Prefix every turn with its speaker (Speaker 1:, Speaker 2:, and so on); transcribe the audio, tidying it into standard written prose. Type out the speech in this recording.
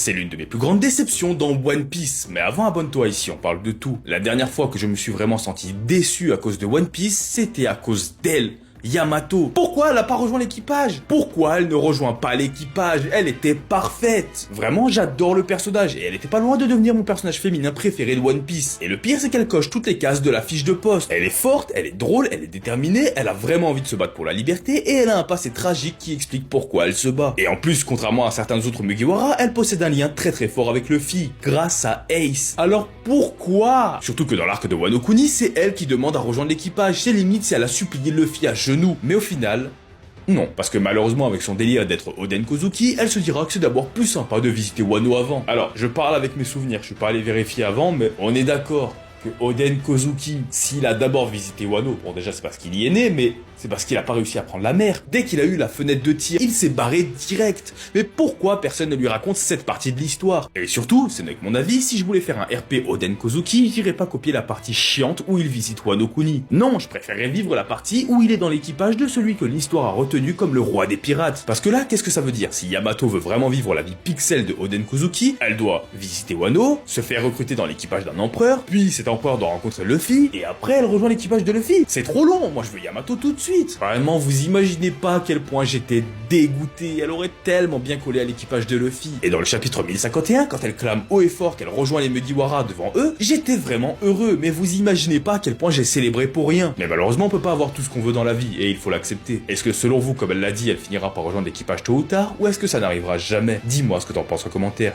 Speaker 1: C'est l'une de mes plus grandes déceptions dans One Piece, mais avant abonne-toi ici, on parle de tout. La dernière fois que je me suis vraiment senti déçu à cause de One Piece, c'était à cause d'elle. Yamato. Pourquoi elle a pas rejoint l'équipage? Pourquoi elle ne rejoint pas l'équipage? Elle était parfaite. Vraiment, j'adore le personnage et elle était pas loin de devenir mon personnage féminin préféré de One Piece. Et le pire, c'est qu'elle coche toutes les cases de la fiche de poste. Elle est forte, elle est drôle, elle est déterminée, elle a vraiment envie de se battre pour la liberté et elle a un passé tragique qui explique pourquoi elle se bat. Et en plus, contrairement à certains autres Mugiwara, elle possède un lien très très fort avec Luffy, grâce à Ace. Alors pourquoi? Surtout que dans l'arc de Wano Kuni, c'est elle qui demande à rejoindre l'équipage. C'est limite si elle a supplié Luffy à genoux. Mais au final, non, parce que malheureusement avec son délire d'être Oden Kozuki, elle se dira que c'est d'abord plus sympa de visiter Wano avant. Alors, je parle avec mes souvenirs, je suis pas allé vérifier avant, mais on est d'accord que Oden Kozuki, s'il a d'abord visité Wano, bon déjà c'est parce qu'il y est né, mais c'est parce qu'il a pas réussi à prendre la mer. Dès qu'il a eu la fenêtre de tir, il s'est barré direct. Mais pourquoi personne ne lui raconte cette partie de l'histoire? Et surtout, ce n'est que mon avis, si je voulais faire un RP Oden Kozuki, j'irais pas copier la partie chiante où il visite Wano Kuni. Non, je préférerais vivre la partie où il est dans l'équipage de celui que l'histoire a retenu comme le roi des pirates. Parce que là, qu'est-ce que ça veut dire? Si Yamato veut vraiment vivre la vie pixel de Oden Kozuki, elle doit visiter Wano, se faire recruter dans l'équipage d'un empereur, puis cet empereur doit rencontrer Luffy, et après elle rejoint l'équipage de Luffy. C'est trop long, moi je veux Yamato tout de suite. Vraiment, vous imaginez pas à quel point j'étais dégoûté, elle aurait tellement bien collé à l'équipage de Luffy. Et dans le chapitre 1051, quand elle clame haut et fort qu'elle rejoint les Mugiwara devant eux, j'étais vraiment heureux, mais vous imaginez pas à quel point j'ai célébré pour rien. Mais malheureusement, on peut pas avoir tout ce qu'on veut dans la vie, et il faut l'accepter. Est-ce que selon vous, comme elle l'a dit, elle finira par rejoindre l'équipage tôt ou tard, ou est-ce que ça n'arrivera jamais? Dis-moi ce que t'en penses en commentaire.